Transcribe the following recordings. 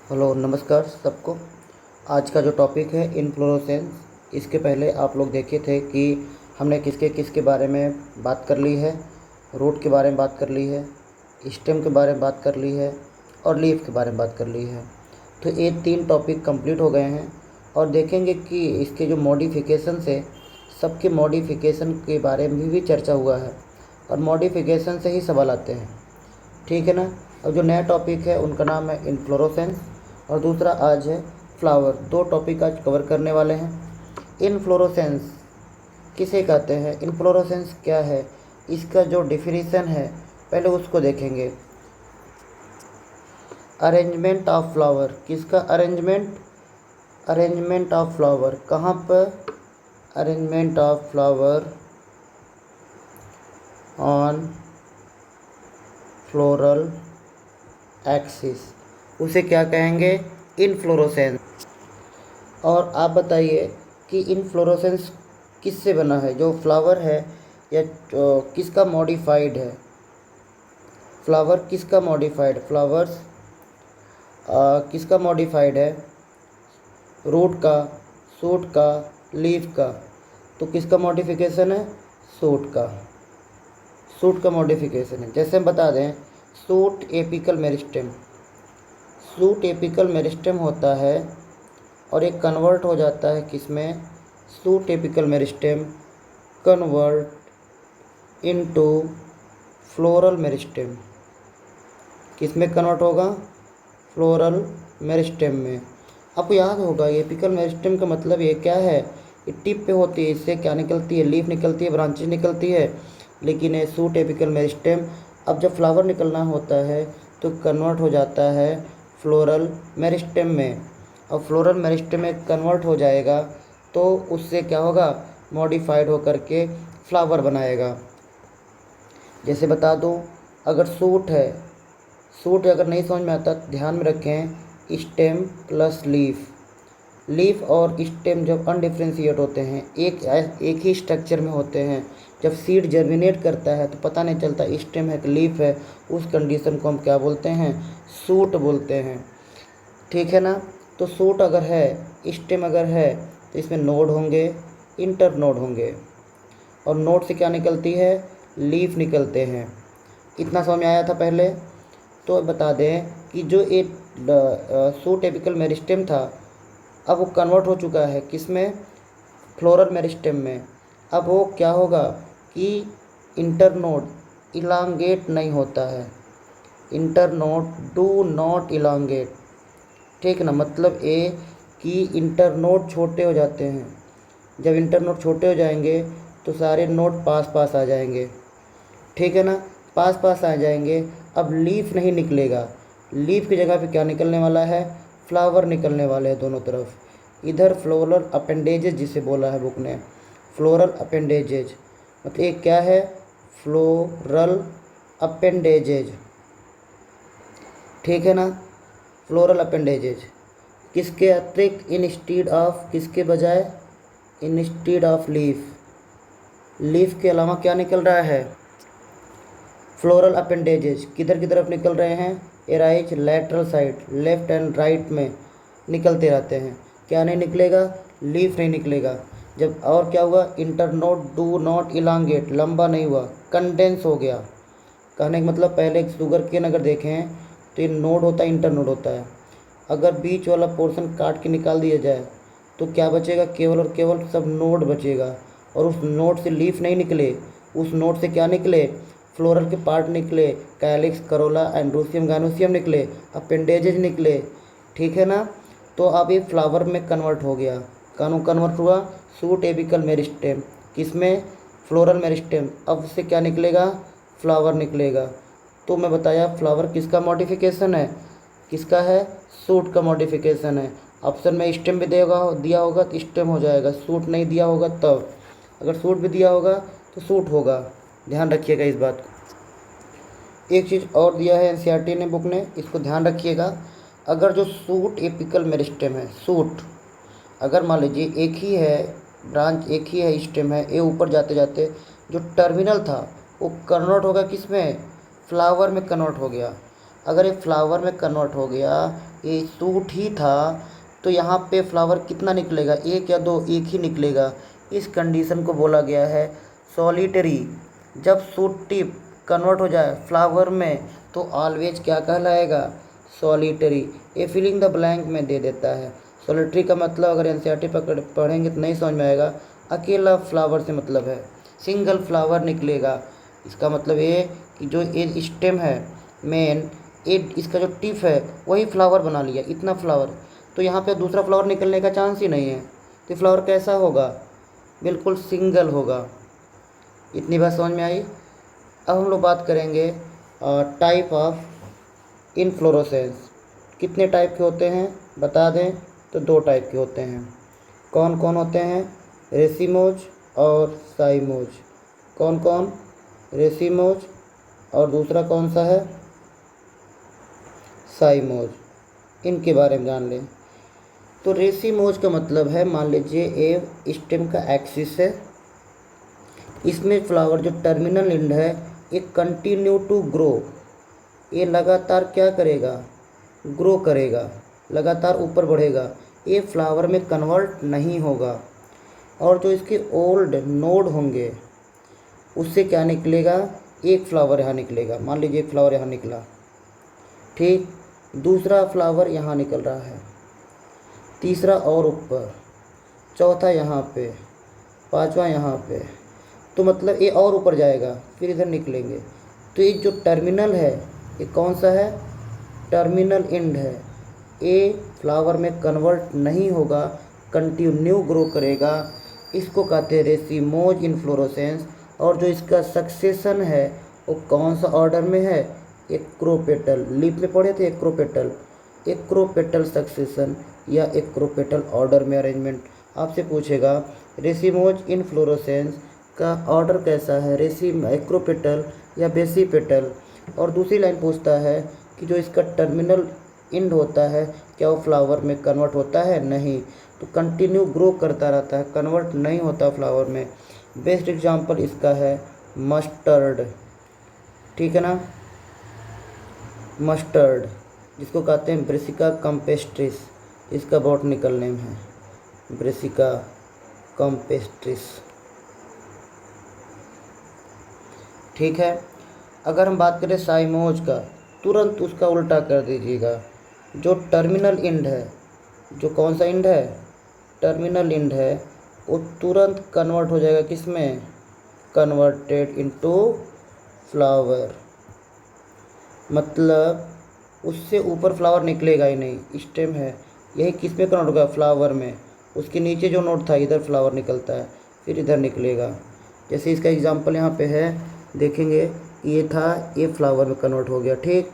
Hello नमस्कार सबको। आज का जो टॉपिक है इन्फ्लोरेसेंस, इसके पहले आप लोग देखे थे कि हमने किसके किसके बारे में बात कर ली है। रूट के बारे में बात कर ली है, स्टेम के बारे में बात कर ली है और लीफ के बारे में बात कर ली है। तो ये 3 टॉपिक कंप्लीट हो गए हैं और देखेंगे कि इसके जो मॉडिफिकेशन है, सबके मॉडिफिकेशन के बारे में भी चर्चा हुआ है और मॉडिफिकेशन से ही सवाल आते हैं, ठीक है ना। अब जो नया टॉपिक है उनका नाम है इन्फ्लोरेसेंस और दूसरा आज है फ्लावर। 2 टॉपिक आज कवर करने वाले हैं। इन्फ्लोरेसेंस किसे कहते हैं, इन्फ्लोरेसेंस क्या है, इसका जो डेफिनेशन है पहले उसको देखेंगे। अरेंजमेंट ऑफ फ्लावर, किसका अरेंजमेंट, अरेंजमेंट ऑफ फ्लावर कहाँ पर, arrangement of flower on floral axis, उसे क्या कहेंगे, इन्फ्लोरेसेंस। और आप बताइए कि इन्फ्लोरेसेंस किससे बना है, जो फ्लावर है या किसका मॉडिफाइड है, फ्लावर किसका मॉडिफाइड, फ्लावर्स किसका मॉडिफाइड है, रूट का, शूट का, लीफ का। तो किसका मॉडिफिकेशन है, शूट का, शूट का मॉडिफिकेशन है। जैसे हम बता दें shoot apical meristem, shoot apical meristem होता है और एक कन्वर्ट हो जाता है किसमें, shoot apical meristem convert into floral meristem. किसमें कन्वर्ट होगा, फ्लोरल मेरिस्टेम में। आपको याद होगा एपिकल मेरिस्टेम का मतलब ये क्या है, ये टिप पे होती है, इससे क्या निकलती है, लीफ निकलती है, ब्रांचेज निकलती है। लेकिन ये शूट एपिकल मेरिस्टेम अब जब फ्लावर निकलना होता है तो कन्वर्ट हो जाता है फ्लोरल मेरिस्टेम में। अब फ्लोरल मेरिस्टेम में कन्वर्ट हो जाएगा तो उससे क्या होगा, मॉडिफाइड होकर के फ्लावर बनाएगा। जैसे बता दूं, अगर सूट है, सूट अगर नहीं समझ में आता ध्यान में रखें, स्टेम प्लस लीफ, लीफ और स्टेम जब अनडिफ्रेंशिएट होते हैं, एक ही स्ट्रक्चर में होते हैं, जब सीड जर्मिनेट करता है तो पता नहीं चलता स्टेम है कि लीफ है, उस कंडीशन को हम क्या बोलते हैं, सूट बोलते हैं, ठीक है ना। तो सूट अगर है, स्टेम अगर है तो इसमें नोड होंगे, इंटर नोड होंगे और नोड से क्या निकलती है, लीफ निकलते हैं। इतना समझ में आया था पहले। तो बता दें कि जो एक सूट एपिकल मेरिस्टेम था अब वो कन्वर्ट हो चुका है किसमें, फ्लोरल मेरिस्टेम में। अब वो क्या होगा कि इंटरनोड इलांगेट नहीं होता है, इंटरनोड डू नॉट इलांगेट, ठीक ना। मतलब ये कि इंटरनोड छोटे हो जाते हैं, जब इंटरनोड छोटे हो जाएंगे तो सारे नोड पास पास आ जाएंगे, ठीक है ना, पास पास आ जाएंगे। अब लीफ नहीं निकलेगा, लीफ की जगह पे क्या निकलने वाला है, फ्लावर निकलने वाले हैं दोनों तरफ। इधर फ्लोरल अपेंडेजेज जिसे बोला है बुक ने, फ्लोरल अपेंडेजेज मतलब एक क्या है, फ्लोरल अपेंडेजेज, ठीक है ना। फ्लोरल अपेंडेजेज किसके अतिरिक्त, इंस्टीड ऑफ, किसके बजाय, इंस्टीड ऑफ लीफ, लीफ के अलावा क्या निकल रहा है, फ्लोरल अपेंडेजेज किधर की तरफ निकल रहे हैं, arise lateral side, left and right में निकलते रहते हैं। क्या नहीं निकलेगा, लीफ नहीं निकलेगा। जब और क्या हुआ, इंटरनोड डू नॉट इलांगेट, लंबा नहीं हुआ, कंडेंस हो गया। कहने का मतलब पहले एक शुगर केन अगर देखें तो ये नोड होता है, इंटरनोड होता है। अगर बीच वाला पोर्शन काट के निकाल दिया जाए तो क्या बचेगा, केवल और केवल सब नोड बचेगा और उस नोड से लीफ नहीं निकले, उस नोड से क्या निकले, फ्लोरल के पार्ट निकले, कैलिक्स, करोला, एंड्रोसियम, गाइनोसियम निकले, अपेंडेजेज निकले, ठीक है ना। तो अब ये फ्लावर में कन्वर्ट हो गया, कन्वर्ट हुआ शूट एपिकल मेरिस्टेम किसमें, फ्लोरल मेरिस्टेम। अब उससे क्या निकलेगा, फ्लावर निकलेगा। तो मैं बताया फ्लावर किसका मॉडिफिकेशन है, किसका है, शूट का मॉडिफिकेशन है। ऑप्शन में स्टेम भी दिया होगा तो स्टेम हो जाएगा, शूट नहीं दिया होगा तब, अगर शूट भी दिया होगा तो शूट होगा, ध्यान रखिएगा इस बात को। एक चीज़ और दिया है एनसीईआरटी ने बुक ने, इसको ध्यान रखिएगा। अगर जो शूट एपिकल मेरिस्टेम है, शूट अगर मान लीजिए एक ही है ब्रांच, एक ही है स्टेम है, ये ऊपर जाते जाते जो टर्मिनल था वो कन्वर्ट होगा किस में, फ्लावर में कन्वर्ट हो गया। अगर ये फ्लावर में कन्वर्ट हो गया, ये सूट ही था, तो यहाँ पे फ्लावर कितना निकलेगा, एक या दो, एक ही निकलेगा। इस कंडीशन को बोला गया है सॉलिटरी। जब सूट टिप कन्वर्ट हो जाए फ्लावर में तो ऑलवेज क्या कहलाएगा, सॉलिटरी। ये फिलिंग द ब्लैंक में दे देता है। सॉलिटरी का मतलब अगर एनसीईआरटी पढ़ेंगे तो नहीं समझ में आएगा। अकेला फ्लावर से मतलब है, सिंगल फ्लावर निकलेगा। इसका मतलब ये कि जो ये स्टेम है मेन, ये इसका जो टिप है वही फ्लावर बना लिया, इतना फ्लावर, तो यहाँ पे दूसरा फ्लावर निकलने का चांस ही नहीं है। तो फ्लावर कैसा होगा, बिल्कुल सिंगल होगा। इतनी बात समझ में आई। अब हम लोग बात करेंगे टाइप ऑफ इनफ्लोरोसेंस। कितने टाइप के होते हैं बता दें तो 2 टाइप के होते हैं। कौन कौन होते हैं, रेसिमोज और साइमोज। कौन कौन, रेसिमोज और दूसरा कौन सा है, साइमोज। इनके बारे में जान लें। तो रेसिमोज का मतलब है, मान लीजिए ये स्टेम का एक्सिस है, इसमें फ्लावर जो टर्मिनल एंड है ये कंटिन्यू टू ग्रो, ये लगातार क्या करेगा, ग्रो करेगा, लगातार ऊपर बढ़ेगा, ये फ्लावर में कन्वर्ट नहीं होगा। और जो इसके ओल्ड नोड होंगे उससे क्या निकलेगा, एक फ्लावर यहाँ निकलेगा। मान लीजिए एक फ्लावर यहाँ निकला, ठीक, दूसरा फ्लावर यहाँ निकल रहा है, तीसरा और ऊपर, चौथा यहाँ पे, पांचवा यहाँ पे, तो मतलब ये और ऊपर जाएगा, फिर इधर निकलेंगे। तो ये जो टर्मिनल है ये कौन सा है, टर्मिनल एंड है, ये फ्लावर में कन्वर्ट नहीं होगा, कंटिन्यू ग्रो करेगा। इसको कहते हैं रेसिमोज इनफ्लोरोसेंस। और जो इसका सक्सेशन है वो कौन सा ऑर्डर में है, एक्रोपेटल। लीफ में पढ़े थे एक्रोपेटल, एक्रोपेटल सक्सेशन या एक्रोपेटल ऑर्डर में अरेंजमेंट। आपसे पूछेगा रेसिमोज इनफ्लोरोसेंस का ऑर्डर कैसा है, एक्रोपेटल या बेसिपेटल। और दूसरी लाइन पूछता है कि जो इसका टर्मिनल एंड होता है क्या वो फ्लावर में कन्वर्ट होता है, नहीं, तो कंटिन्यू ग्रो करता रहता है, कन्वर्ट नहीं होता फ्लावर में। बेस्ट एग्जांपल इसका है मस्टर्ड, ठीक है ना, मस्टर्ड जिसको कहते हैं ब्रेसिका कैम्पेस्ट्रिस, इसका बॉटनिकल नेम है ब्रेसिका कैम्पेस्ट्रिस, ठीक है। अगर हम बात करें साइमोज का, तुरंत उसका उल्टा कर दीजिएगा। जो टर्मिनल एंड है, जो कौन सा एंड है, टर्मिनल एंड है, वो तुरंत कन्वर्ट हो जाएगा किस में, कन्वर्टेड इनटू फ्लावर। मतलब उससे ऊपर फ्लावर निकलेगा ही नहीं। स्टेम है यही किस में कन्वर्ट होगा, फ्लावर में। उसके नीचे जो नोड था इधर फ्लावर निकलता है, फिर इधर निकलेगा। जैसे इसका एग्जांपल यहाँ पे है, देखेंगे ये था, ये फ्लावर में कन्वर्ट हो गया, ठीक।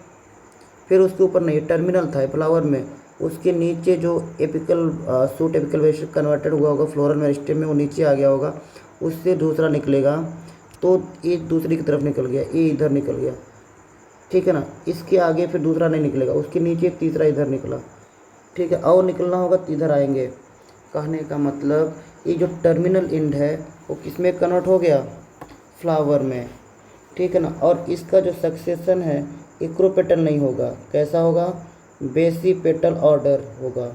फिर उसके ऊपर नहीं, टर्मिनल था फ्लावर में, उसके नीचे जो एपिकल सूट एपिकल वेस्ट कन्वर्टेड हुआ होगा फ्लोरल मेरिस्टेम में, वो नीचे आ गया होगा, उससे दूसरा निकलेगा। तो ये दूसरी की तरफ निकल गया, ये इधर निकल गया, ठीक है ना। इसके आगे फिर दूसरा नहीं निकलेगा, उसके नीचे तीसरा इधर निकला, ठीक है। और निकलना होगा तो इधर आएंगे। कहने का मतलब ये जो टर्मिनल एंड है वो किस में कन्वर्ट हो गया, फ्लावर में, ठीक है ना। और इसका जो सक्सेशन है एक्रोपेटल नहीं होगा, कैसा होगा, बेसिपेटल ऑर्डर होगा।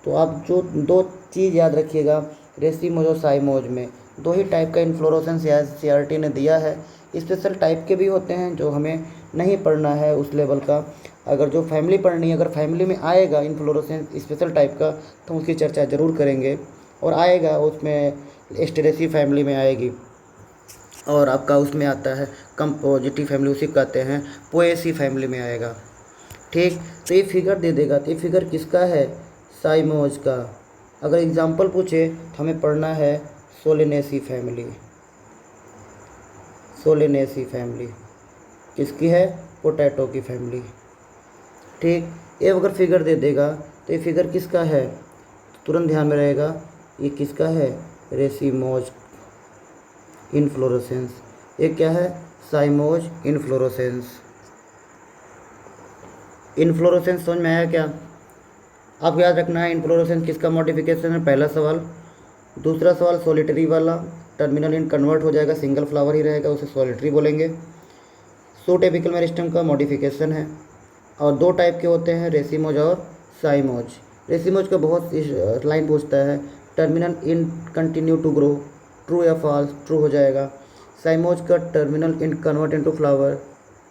तो आप जो 2 चीज़ याद रखिएगा, रेसिमोज और साइमोज में 2 ही टाइप का इन्फ्लोरोसेंस एनसीईआरटी ने दिया है। स्पेशल टाइप के भी होते हैं जो हमें नहीं पढ़ना है उस लेवल का। अगर जो फैमिली पढ़नी है, अगर फैमिली में आएगा इन्फ्लोरोसेंस स्पेशल टाइप का तो उसकी चर्चा ज़रूर करेंगे। और आएगा उसमें एस्टेरेसी फैमिली में आएगी, और आपका उसमें आता है कंपोजिटिव फैमिली, उसी कहते हैं पोएसी फैमिली में आएगा, ठीक। तो ये फिगर दे देगा, तो ये फिगर किसका है, साइमोज का। अगर एग्जांपल पूछे तो हमें पढ़ना है सोलेनेसी फैमिली। सोलेनेसी फैमिली किसकी है, पोटैटो की फैमिली, ठीक। ये अगर फिगर दे देगा तो ये फिगर किसका है, तुरंत ध्यान में रहेगा ये किसका है, रेसिमोज इनफ्लोरोसेंस। ये क्या है, साइमोज इनफ्लोरोसेंस। इनफ्लोरोसेंस समझ में आया क्या। आपको याद रखना है इनफ्लोरोसेंस किसका मॉडिफिकेशन है, पहला सवाल। दूसरा सवाल सॉलिटरी वाला, टर्मिनल एंड कन्वर्ट हो जाएगा, सिंगल फ्लावर ही रहेगा, उसे सॉलिटरी बोलेंगे। सूट एपिकल मेरिस्टेम का मॉडिफिकेशन है, और दो टाइप के होते हैं, रेसिमोज और साइमोज। रेसिमोज का बहुत लाइन पूछता है, terminal in continue to grow, true या फॉल्स, ट्रू हो जाएगा। साइमोज का terminal in convert into flower,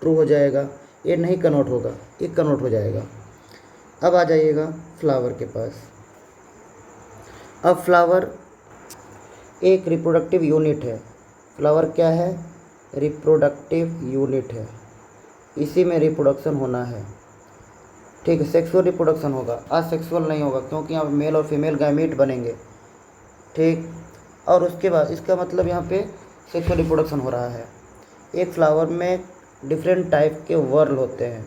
true हो जाएगा। ये नहीं कन्वर्ट होगा, ये कन्वर्ट हो जाएगा। अब आ जाइएगा फ्लावर के पास। अब फ्लावर एक रिप्रोडक्टिव यूनिट है। फ्लावर क्या है? रिप्रोडक्टिव यूनिट है, इसी में रिप्रोडक्शन होना है। ठीक है, सेक्सुअल रिप्रोडक्शन होगा, असेक्सुअल नहीं होगा, क्योंकि यहाँ मेल और फीमेल गैमीट बनेंगे। ठीक, और उसके बाद इसका मतलब यहाँ पे सेक्सुअल रिप्रोडक्शन हो रहा है। एक फ्लावर में डिफरेंट टाइप के वर्ल होते हैं।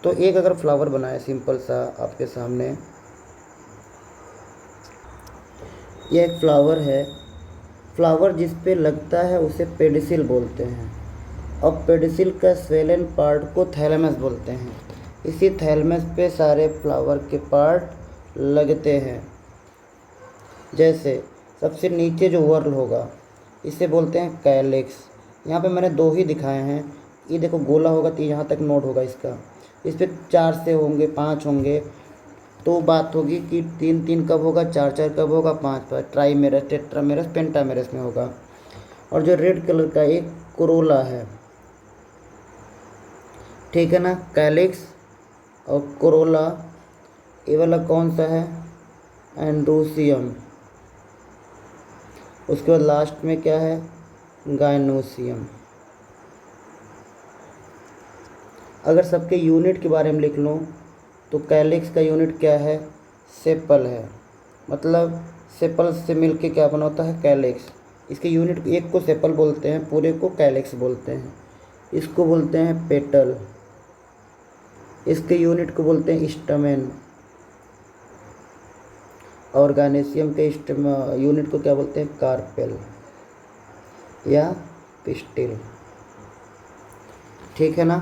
तो एक अगर फ्लावर बनाए सिंपल सा आपके सामने, ये एक फ्लावर है। फ्लावर जिस पे लगता है उसे पेडिसिल बोलते हैं, और पेडिसिल का स्वेलन पार्ट को थैलेमस बोलते हैं। इसी थैलेमस पे सारे फ्लावर के पार्ट लगते हैं। जैसे सबसे नीचे जो वर्ल होगा इसे बोलते हैं कैलिक्स। यहाँ पे मैंने दो ही दिखाए हैं। ये देखो गोला होगा तो यहाँ तक नोड होगा इसका, इस पर 4 से होंगे, 5 होंगे। तो बात होगी कि 3 3 कब होगा, 4 4 कब होगा, 5 5, ट्राईमेरस, टेट्रामेरस, पेंटामेरस में होगा। और जो रेड कलर का एक कोरोला है, ठीक है ना, कैलिक्स और कोरोला, ये वाला कौन सा है? एंड्रोसियम। उसके बाद लास्ट में क्या है? गायनोसियम। अगर सबके यूनिट के बारे में लिख लूँ तो कैलिक्स का यूनिट क्या है? सेपल है। मतलब सेपल से मिलके क्या बना होता है? कैलिक्स। इसके यूनिट एक को सेपल बोलते हैं, पूरे को कैलिक्स बोलते हैं। इसको बोलते हैं पेटल। इसके यूनिट को बोलते हैं स्टमेन। और गायनेसियम के यूनिट को क्या बोलते हैं? कार्पेल या पिस्टिल। ठीक है ना।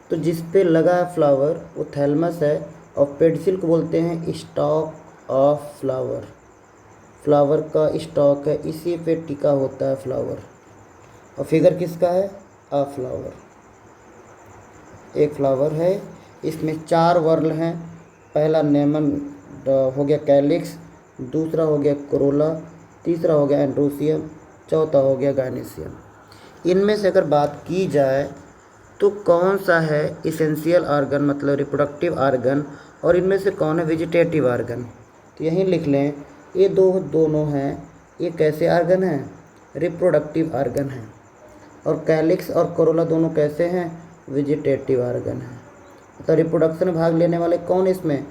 तो जिस पे लगा है फ्लावर वो थैलमस है, और पेडिसिल को बोलते हैं स्टॉक ऑफ फ्लावर। फ्लावर का स्टॉक है, इसी पे टिका होता है फ्लावर। और फिगर किसका है? अ फ्लावर। एक फ्लावर है, इसमें 4 वर्ल हैं। पहला नेमन हो गया कैलिक्स, दूसरा हो गया कोरोला, तीसरा हो गया एंड्रोसियम, चौथा हो गया गायनेसियम। इनमें से अगर बात की जाए तो कौन सा है इसेंशियल आर्गन, मतलब रिप्रोडक्टिव आर्गन, और इनमें से कौन है वेजिटेटिव आर्गन? तो यहीं लिख लें, ये दोनों हैं। ये कैसे आर्गन हैं? रिप्रोडक्टिव आर्गन हैं। और कैलिक्स और कोरोला दोनों कैसे हैं? वेजिटेटिव आर्गन हैं। तो रिप्रोडक्शन में भाग लेने वाले कौन इसमें?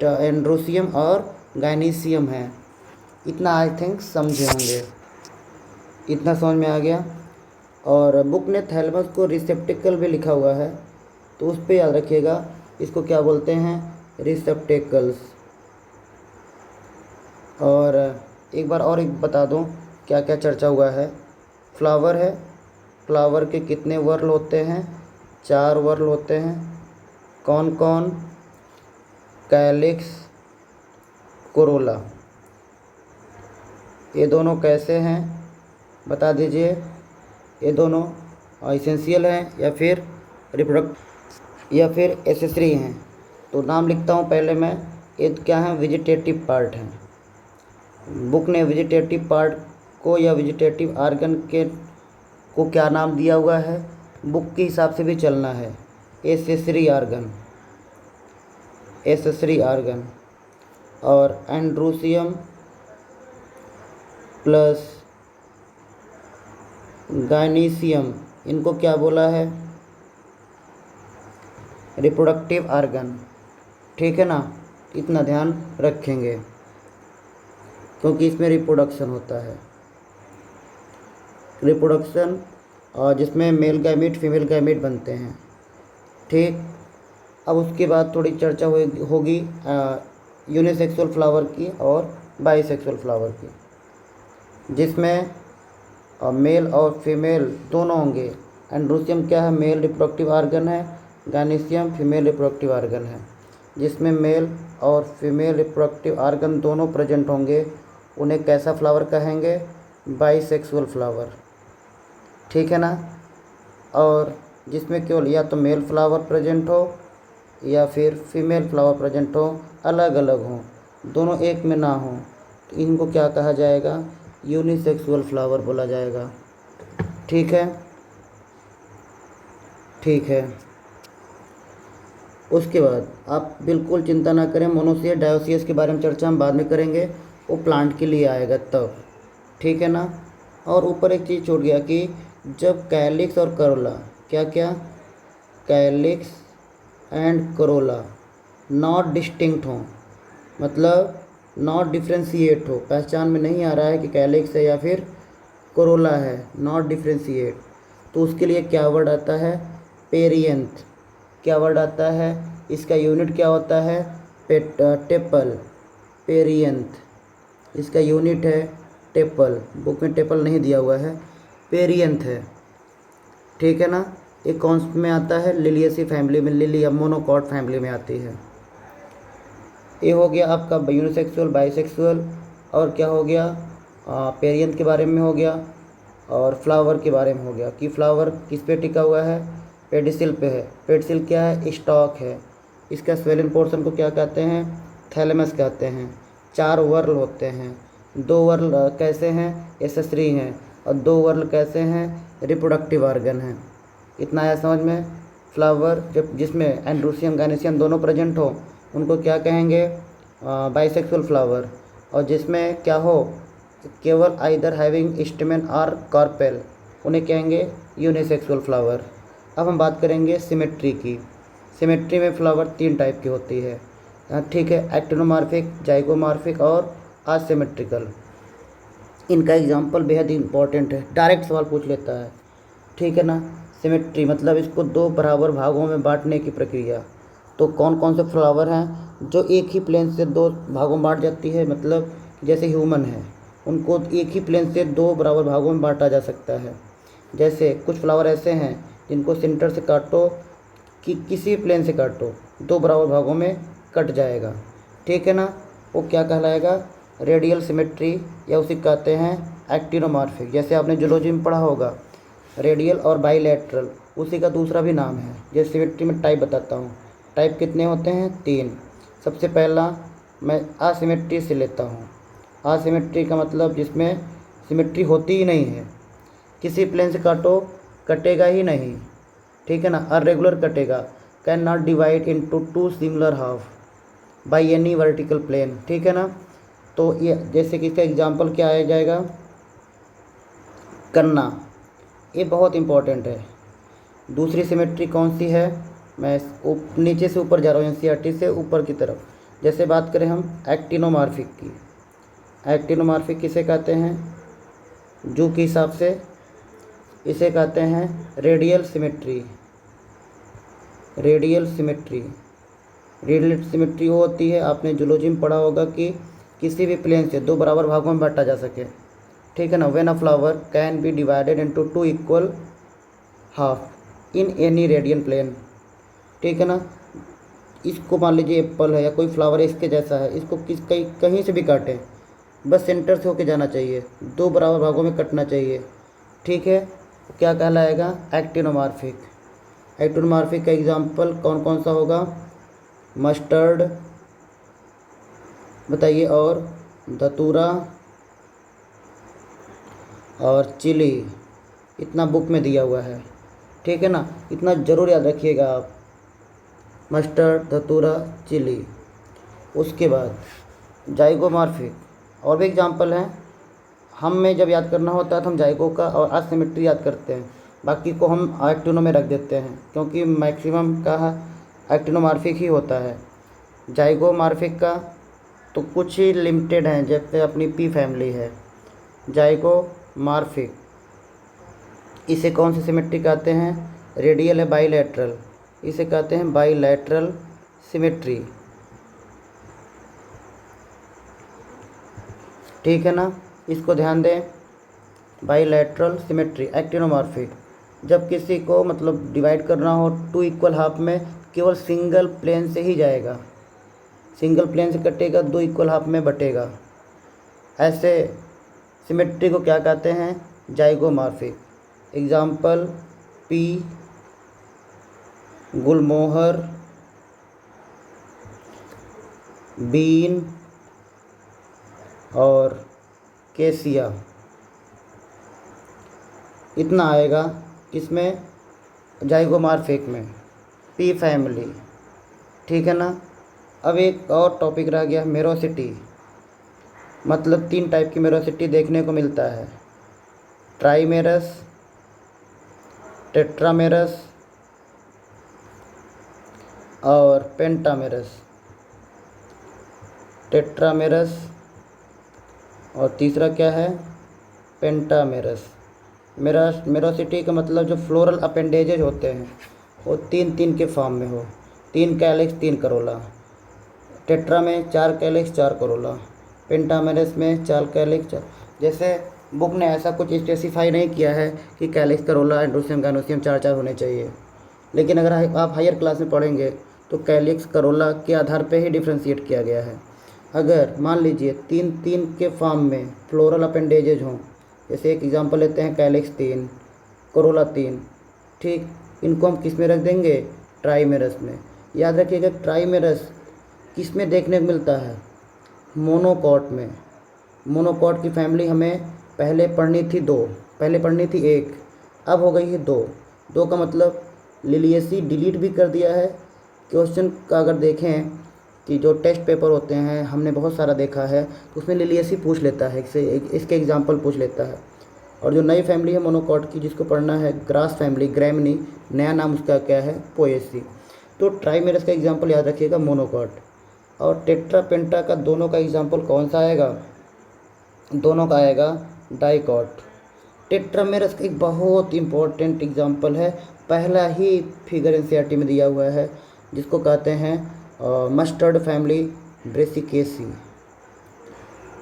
एंड्रोसियम और गायनीसियम है। इतना आई थिंक समझे होंगे, इतना समझ में आ गया। और बुक ने थैलेमस को रिसेप्टिकल भी लिखा हुआ है, तो उस पर याद रखिएगा, इसको क्या बोलते हैं? रिसेप्टिकल्स। और एक बार और एक बता दूं क्या क्या चर्चा हुआ है। फ्लावर है, फ्लावर के कितने वर्ल होते हैं? 4 वर्ल होते हैं। कौन कौन? Calyx, Corolla. ये दोनों कैसे हैं बता दीजिए? ये दोनों इसेंशियल हैं या फिर रिप्रोडक्ट या फिर एसेसरी हैं? तो नाम लिखता हूँ पहले मैं। ये क्या है? वेजिटेटिव पार्ट हैं। बुक ने वेजिटेटिव पार्ट को या वेजिटेटिव आर्गन के को क्या नाम दिया हुआ है? बुक के हिसाब से भी चलना है, एसेसरी आर्गन, एसेसरी आर्गन। और एंड्रोसियम प्लस गायनीसियम, इनको क्या बोला है? Reproductive organ. ठीक है ना, इतना ध्यान रखेंगे क्योंकि इसमें रिप्रोडक्शन होता है। रिप्रोडक्शन और जिसमें मेल गैमीट फीमेल गैमीट बनते हैं। ठीक, अब उसके बाद थोड़ी चर्चा होगी यूनिसेक्सुअल फ्लावर की और बाईसेक्सुअल फ्लावर की, जिसमें मेल और फीमेल दोनों होंगे। एंड्रोसियम क्या है? मेल रिप्रोडक्टिव आर्गन है। गायनीसियम फीमेल रिप्रोडक्टिव आर्गन है। जिसमें मेल और फीमेल रिप्रोडक्टिव आर्गन दोनों प्रेजेंट होंगे, उन्हें कैसा फ्लावर कहेंगे? Bisexual flower. ठीक है ना। और जिसमें केवल या तो मेल फ्लावर प्रेजेंट हो या फिर फीमेल फ्लावर प्रेजेंट हो, अलग अलग हो, दोनों एक में ना हो, तो इनको क्या कहा जाएगा? यूनिसेक्सुअल फ्लावर बोला जाएगा। ठीक है, ठीक है। उसके बाद आप बिल्कुल चिंता ना करें, मोनोसियस डायोसियस के बारे में चर्चा हम बाद में करेंगे, वो प्लांट के लिए आएगा तब। ठीक है ना। और ऊपर एक चीज़ छूट गया कि जब कैलिक्स और करोला, क्या क्या, calyx and Corolla not distinct हो, मतलब नॉट डिफ्रेंशिएट हो, पहचान में नहीं आ रहा है कि कैलिक्स है या फिर कोरोला है, नॉट डिफ्रेंशिएट, तो उसके लिए क्या वर्ड आता है? पेरियंथ। क्या वर्ड आता है? इसका यूनिट क्या होता है? Tepal, perianth. इसका यूनिट है टेपल, बुक में टेपल नहीं दिया हुआ है, पेरियंथ है। ठीक है ना। ये कौन में आता है? लिलियसी फैमिली में, लिलियम मोनोकॉट फैमिली में आती है। ये हो गया आपका यूनिसेक्सुअल, बाइसेक्सुअल। और क्या हो गया? पेरियंथ के बारे में हो गया, और फ्लावर के बारे में हो गया कि फ्लावर किस पे टिका हुआ है? पेडिसिल पे है। पेडिसिल क्या है? स्टॉक है। इसका स्वेलिन पोर्शन को क्या कहते हैं? थैलेमस कहते हैं। 4 वर्ल होते हैं। 2 वर्ल कैसे हैं? एसेसरी हैं। और 2 वर्ल कैसे हैं? रिप्रोडक्टिव ऑर्गन हैं। इतना आया समझ में? फ्लावर जब जिसमें एंड्रोसियम गायनेसियम दोनों प्रेजेंट हो, उनको क्या कहेंगे? Bisexual flower. और जिसमें क्या हो? केवल आइदर हैविंग स्टेमेन और कार्पेल, उन्हें कहेंगे यूनिसेक्सुअल फ्लावर। अब हम बात करेंगे सिमेट्री की। सिमेट्री में फ्लावर 3 टाइप की होती है। ठीक है, एक्टिनोमॉर्फिक, जाइगोमॉर्फिक और असिमेट्रिकल। इनका एग्जाम्पल बेहद इंपॉर्टेंट है, डायरेक्ट सवाल पूछ लेता है। ठीक है ना। सिमेट्री मतलब इसको 2 बराबर भागों में बांटने की प्रक्रिया। तो कौन कौन से फ्लावर हैं जो एक ही प्लेन से 2 भागों में बांट जाती है? मतलब जैसे ह्यूमन है, उनको एक ही प्लेन से 2 बराबर भागों में बांटा जा सकता है। जैसे कुछ फ्लावर ऐसे हैं जिनको सेंटर से काटो कि किसी प्लेन से काटो, 2 बराबर भागों में कट जाएगा। ठीक है ना। वो क्या कहलाएगा? रेडियल सिमेट्री, या उसे कहते हैं एक्टिनोमॉर्फिक। जैसे आपने जूलॉजी में पढ़ा होगा, रेडियल और बाईलैटरल, उसी का दूसरा भी नाम है। जैसे सिमेट्री में टाइप बताता हूँ। टाइप कितने होते हैं? 3। सबसे पहला मैं असिमेट्री से लेता हूँ। असिमेट्री का मतलब जिसमें सिमेट्री होती ही नहीं है, किसी प्लेन से काटो कटेगा ही नहीं। ठीक है ना। अरेगुलर कटेगा, can not divide into 2 similar half by any vertical plane. ठीक है ना। तो ये जैसे कि इसका एग्जांपल क्या आ जाएगा? करना, ये बहुत इंपॉर्टेंट है। दूसरी सिमेट्री कौन सी है? मैं नीचे से ऊपर जा रहा हूँ, एनसीईआरटी से ऊपर की तरफ। जैसे बात करें हम एक्टिनोमॉर्फिक की, एक्टिनोमॉर्फिक किसे कहते हैं? जू के हिसाब से इसे कहते हैं radial symmetry. Radial symmetry, radial symmetry वो होती है, आपने जूलॉजी में पढ़ा होगा कि किसी भी प्लेन से 2 बराबर भागों में बांटा जा सके। ठीक है ना। When a flower can be divided into 2 equal half in any radial plane. ठीक है ना। इसको मान लीजिए एप्पल है या कोई फ्लावर इसके जैसा है, इसको कहीं से भी काटें, बस सेंटर से होके जाना चाहिए, 2 बराबर भागों में कटना चाहिए। ठीक है। क्या कहलाएगा? एक्टिनोमॉर्फिक। एक्टिनोमॉर्फिक का एग्जांपल कौन कौन सा होगा? मस्टर्ड बताइए, और धतूरा और चिली। इतना बुक में दिया हुआ है। ठीक है ना। इतना ज़रूर याद रखिएगा आप, मस्टर्ड, धतूरा, चिली। उसके बाद जाइगोमॉर्फिक और भी एग्जांपल हैं। हम में जब याद करना होता है तो हम जाइगो का और असिमेट्री याद करते हैं, बाकी को हम एक्टिनो में रख देते हैं, क्योंकि मैक्सिमम का एक्टिनोमॉर्फिक ही होता है। जाइगोमॉर्फिक का तो कुछ ही लिमिटेड हैं, जैसे अपनी पी फैमिली है। जाइगोमॉर्फिक, इसे कौन सी सिमेट्री कहते हैं? रेडियल है बाईलैटरल, इसे कहते हैं बाईलैटरल सिमेट्री। ठीक है ना। इसको ध्यान दें, बाईलैटरल सिमेट्री, एक्टिनोमॉर्फिक। जब किसी को मतलब डिवाइड करना हो 2 इक्वल हाफ में, केवल सिंगल प्लेन से ही जाएगा, सिंगल प्लेन से कटेगा, 2 इक्वल हाफ में बटेगा। ऐसे सिमेट्री को क्या कहते हैं? Zygomorphic. Example pea gulmohar, bean और केसिया, इतना आएगा किसमें, जाइगोमॉर्फिक में, पी फैमिली। ठीक है ना। अब एक और टॉपिक रह गया मेरोसिटी, मतलब 3 टाइप की मेरोसिटी देखने को मिलता है, ट्राइमेरस, टेट्रामेरस और पेंटामेरस। टेट्रामेरस और तीसरा क्या है, पेंटामेरस। मेरोसिटी का मतलब जो फ्लोरल अपेंडेजेज होते हैं वो 3-3 के फॉर्म में हो, 3 कैलिक्स 3 करोला। टेट्रा में 4 कैलिक्स 4 करोला, पेंटामेरस में 4 कैलिक्स 4। जैसे बुक ने ऐसा कुछ स्पेसिफाई नहीं किया है कि कैलिक्स करोला एंड्रोसियम गाइनोसियम 4-4 होने चाहिए, लेकिन अगर आप हायर क्लास में पढ़ेंगे तो कैलिक्स करोला के आधार पे ही डिफ्रेंशिएट किया गया है। अगर मान लीजिए 3-3 के फॉर्म में फ्लोरल अपेंडेजेज हों, जैसे एक एग्जांपल लेते हैं कैलिक्स 3 करोला 3, ठीक, इनको हम किस में रख देंगे, ट्राइमेरस में। याद रखिएगा ट्राइमेरस किस में देखने को मिलता है, मोनोकॉट में। मोनोकॉट की फैमिली हमें पहले पढ़नी थी 2, पहले पढ़नी थी 1, अब हो गई है 2। 2 का मतलब लिलियसी डिलीट भी कर दिया है। क्वेश्चन का अगर देखें कि जो टेस्ट पेपर होते हैं हमने बहुत सारा देखा है, तो उसमें लिलियसी पूछ लेता है, इसके एग्जाम्पल पूछ लेता है। और जो नई फैमिली है मोनोकॉट की, जिसको पढ़ना है ग्रास फैमिली, ग्रैमनी, नया नाम उसका क्या है, पोएसी। तो ट्राइमेरस का एग्जाम्पल याद रखिएगा मोनोकॉट। और टेट्रा पेंटा का दोनों का एग्जाम्पल कौन सा आएगा, दोनों का आएगा डाइकॉट। टेट्रामेरस का एक बहुत इंपॉर्टेंट एग्जाम्पल है, पहला ही फिगर एनसीईआरटी में दिया हुआ है, जिसको कहते हैं मस्टर्ड फैमिली ब्रेसिकेसी।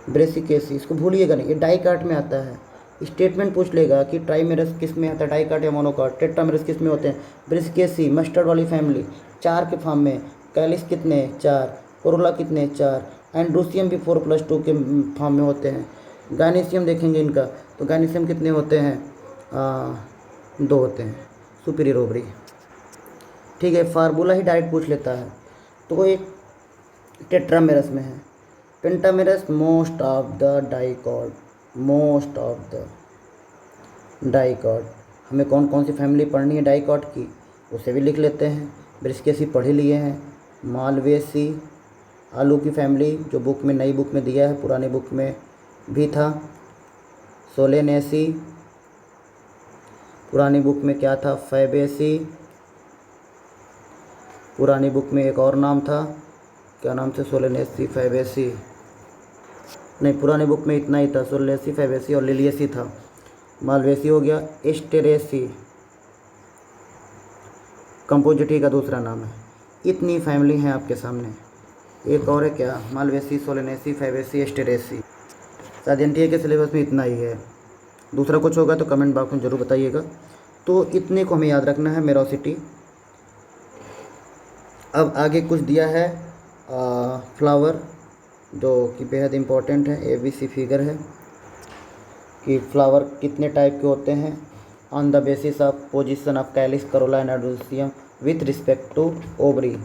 ब्रेसिकेसी इसको भूलिएगा नहीं, ये डाइकाट में आता है। स्टेटमेंट पूछ लेगा कि ट्राइमेरस किस में आता है, डाइकाट या मोनोकाट। टेट्रामेरस किस में होते हैं, ब्रेसिकेसी, मस्टर्ड वाली फैमिली, 4 के फॉर्म में। कैलिक्स कितने, 4, कोरोला कितने, 4। एंड्रोसियम भी 4+2 के फॉर्म में होते हैं। गायनेसियम देखेंगे इनका, तो गायनेसियम कितने होते हैं, 2 होते हैं, सुपीरियर ओवरी। ठीक है, फार्मूला ही डायरेक्ट पूछ लेता है, तो वो एक टेट्रामेरस में है। Pentamerous most of the dicot, most of the dicot. हमें कौन कौन सी फैमिली पढ़नी है डाइकॉट की, उसे भी लिख लेते हैं। ब्रिस्केसी पढ़ ही लिए हैं, मालवेसी, आलू की फैमिली जो बुक में, नई बुक में दिया है, पुरानी बुक में भी था। सोलेनेसी, पुरानी बुक में क्या था, फैबेसी, पुरानी बुक में एक और नाम था, क्या नाम था, सोलेनेसी, फैबेसी, नहीं पुरानी बुक में इतना ही था, सोलेनेसी, फैबेसी और लिलियसी था। मालवेसी हो गया, एस्टेरेसी कंपोजिटी का दूसरा नाम है। इतनी फैमिली हैं आपके सामने। एक और है क्या, मालवेसी, सोलेनेसी, फैबेसी, एस्टेरेसी। शायद एनटीए के सिलेबस में इतना ही है, दूसरा कुछ होगा तो कमेंट बॉक्स में ज़रूर बताइएगा। तो इतने को हमें याद रखना है मेरोसिटी। अब आगे कुछ दिया है फ्लावर, जो कि बेहद इम्पोर्टेंट है, ABC फिगर है कि फ्लावर कितने टाइप के होते हैं on the basis of position of calyx, corolla and androecium with respect to ovary.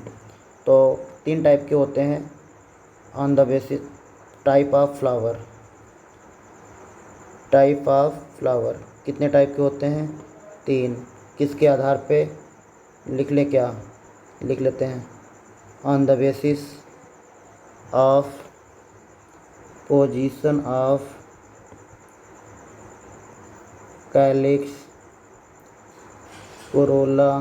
तो 3 टाइप के होते हैं on the basis type of flower. Type of flower कितने टाइप के होते हैं, 3। किसके आधार पे, लिख लें क्या, लिख लेते हैं on the basis of position of calyx, Corolla,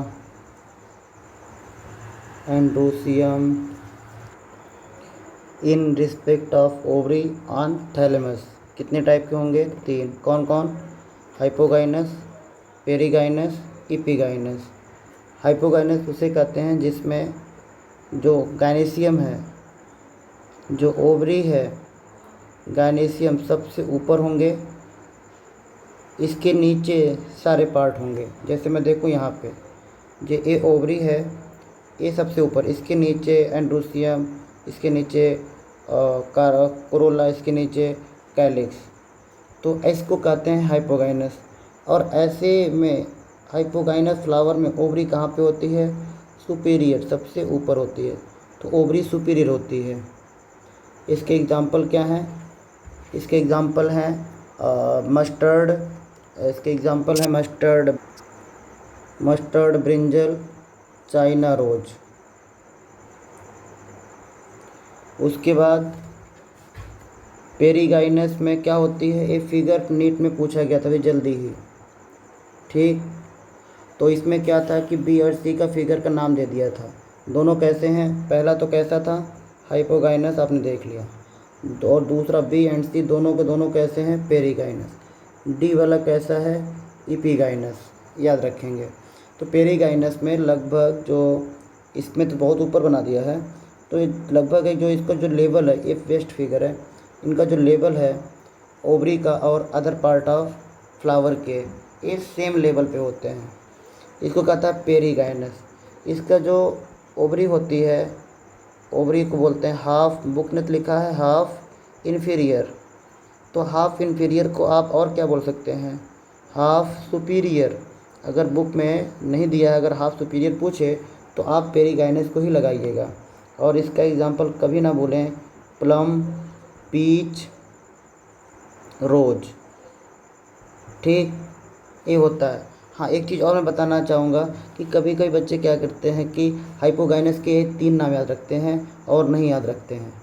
androecium in respect of ovary on thalamus. कितने टाइप के होंगे, 3। कौन कौन, हाइपोगाइनस, पेरीगाइनस, इपीगाइनस। हाइपोगाइनस उसे कहते हैं जिसमें जो गायनेसियम है, जो ओवरी है, गायनेसियम सबसे ऊपर होंगे, इसके नीचे सारे पार्ट होंगे। जैसे मैं देखूँ यहाँ पे, ये ओवरी है, ये सबसे ऊपर, इसके नीचे एंड्रोसियम, इसके नीचे कोरोला, इसके नीचे कैलिक्स। तो इसको कहते हैं हाइपोगाइनस। और ऐसे में हाइपोगाइनस फ्लावर में ओवरी कहाँ पे होती है, सुपीरियर, सबसे ऊपर होती है, तो ओवरी सुपीरियर होती है। इसके एग्जाम्पल क्या हैं? इसके एग्जाम्पल हैं मस्टर्ड, इसके एग्जाम्पल है मस्टर्ड, ब्रिंजल, चाइना रोज। उसके बाद पेरीगाइनस में क्या होती है? ये फिगर नीट में पूछा गया था अभी जल्दी ही, ठीक। तो इसमें क्या था कि बी और सी का फिगर का नाम दे दिया था। दोनों कैसे हैं? पहला तो कैसा था? हाइपोगाइनस, आपने देख लिया। और दूसरा बी एंड सी दोनों के दोनों कैसे हैं? पेरीगाइनस। डी वाला कैसा है? इपीगाइनस, याद रखेंगे। तो पेरीगाइनस में लगभग जो, इसमें तो बहुत ऊपर बना दिया है, तो ये लगभग एक जो इसका जो लेवल है, ये वेस्ट फिगर है, इनका जो लेवल है ओवरी का और अदर पार्ट ऑफ फ्लावर के, ये सेम लेवल पे होते हैं। इसको कहता है पेरीगाइनस। इसका जो ओवरी होती है, ओवरी को बोलते हैं हाफ, बुक ने तो लिखा है हाफ इन्फीरियर, तो हाफ इन्फीरियर को आप और क्या बोल सकते हैं? Half superior. अगर बुक में नहीं दिया है, अगर हाफ सुपीरियर पूछे तो आप पेरीगाइनस को ही लगाइएगा। और इसका एग्जांपल कभी ना भूलें, प्लम, पीच, रोज, ठीक, ये होता है। हाँ, एक चीज़ और मैं बताना चाहूँगा कि कभी कभी बच्चे क्या करते हैं कि हाइपोगाइनस के 3 नाम याद रखते हैं और नहीं याद रखते हैं।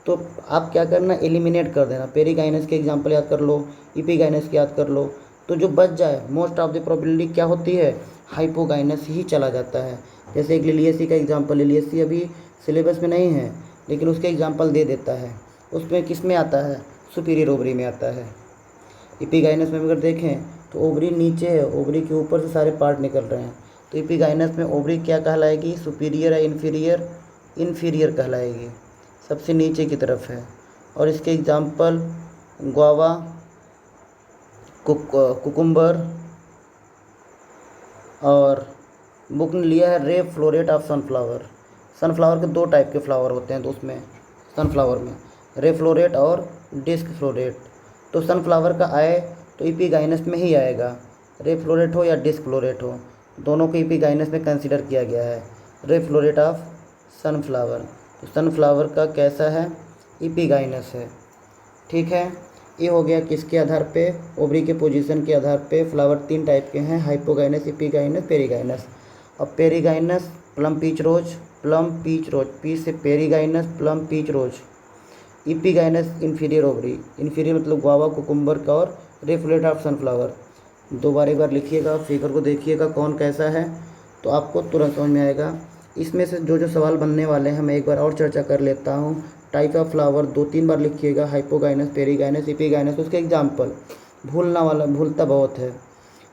तो आप क्या करना, एलिमिनेट कर देना। पेरीगाइनस के एग्जांपल याद कर लो, इपीगाइनस के याद कर लो, तो जो बच जाए मोस्ट ऑफ द प्रोबेबिलिटी क्या होती है? हाइपोगाइनस ही चला जाता है। जैसे एक लिलियसी का एग्जांपल, लिलियसी अभी सिलेबस में नहीं है लेकिन उसके एग्जांपल दे देता है। उसमें किस में आता है? सुपीरियर ओवरी में आता है। इपीगाइनस में अगर देखें तो ओवरी नीचे है, ओवरी के ऊपर से सारे पार्ट निकल रहे हैं। तो इपीगाइनस में ओवरी क्या कहलाएगी? सुपीरियर या इन्फीरियर? इन्फीरियर कहलाएगी, सबसे नीचे की तरफ है। और इसके एग्जांपल गुआवा, कुकुम्बर, और बुक ने लिया है रे फ्लोरेट ऑफ सनफ्लावर। सनफ्लावर के 2 टाइप के फ्लावर होते हैं, तो उसमें सनफ्लावर में रे फ्लोरेट और डिस्क फ्लोरेट। तो सनफ्लावर का आए तो इपीगाइनस में ही आएगा, रे फ्लोरेट हो या डिस्क फ्लोरेट हो, दोनों को इपीगाइनस में कंसीडर किया गया है। रे फ्लोरेट ऑफ सनफ्लावर, तो सनफ्लावर का कैसा है? इपीगाइनस है, ठीक है। ये हो गया किसके आधार पे? ओवरी के पोजीशन के आधार पे। फ्लावर 3 टाइप के हैं, हाइपोगाइनस, इपीगाइनस, पेरीगाइनस। अब पेरीगाइनस, प्लम, पीच, रोज, प्लम, पीच, रोज, पीच से पेरीगाइनस, प्लम, पीच, रोज। इपीगाइनस इन्फीरियर ओवरी, इन्फीरियर मतलब गुआवा, कुकुम्बर का, और रे फ्लोरेट ऑफ सनफ्लावर। एक बार लिखिएगा, फिगर को देखिएगा कौन कैसा है, तो आपको तुरंत समझ में आएगा। इसमें से जो जो सवाल बनने वाले हैं मैं एक बार और चर्चा कर लेता हूँ। टाइप ऑफ फ्लावर 2-3 बार लिखिएगा, हाइपोगाइनस, पेरीगाइनस, इपीगाइनस। उसके एग्जाम्पल भूलता बहुत है।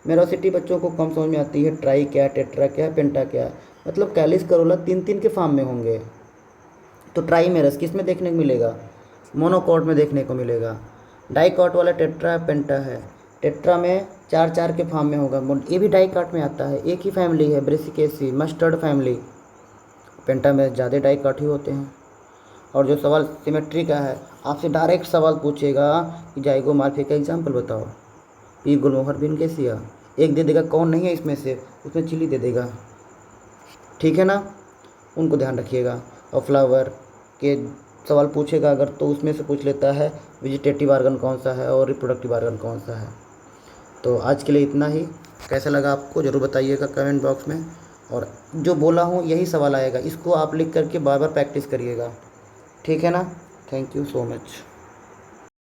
मेरोसिटी बच्चों को कम समझ में आती है। ट्राई क्या, टेट्रा क्या, पेंटा क्या, मतलब कैलिस, करोला 3-3 के फॉर्म में होंगे। तो ट्राईमेरस किस में देखने को मिलेगा? मोनोकॉट में देखने को मिलेगा। डाइकॉट वाला टेट्रा, पेंटा है। टेट्रा में 4-4 के फॉर्म में होगा, ये भी डाइकॉट में आता है। एक ही फैमिली है, ब्रेसिकेसी, मस्टर्ड फैमिली। पेंटा में ज़्यादा डाइकॉट ही होते हैं। और जो सवाल सिमेट्री का है, आपसे डायरेक्ट सवाल पूछेगा कि जाइगोमॉर्फिक का एग्जाम्पल बताओ। पी गुलमोहर बिन केसिया, एक दे देगा कौन नहीं है इसमें से, उसमें चिली दे देगा, ठीक है ना, उनको ध्यान रखिएगा। और फ्लावर के सवाल पूछेगा अगर, तो उसमें से पूछ लेता है वेजिटेटिव ऑर्गन कौन सा है और रिप्रोडक्टिव ऑर्गन कौन सा है। तो आज के लिए इतना ही। कैसा लगा आपको ज़रूर बताइएगा कमेंट बॉक्स में। और जो बोला हूँ यही सवाल आएगा, इसको आप लिख करके बार बार प्रैक्टिस करिएगा, ठीक है ना। Thank you so much.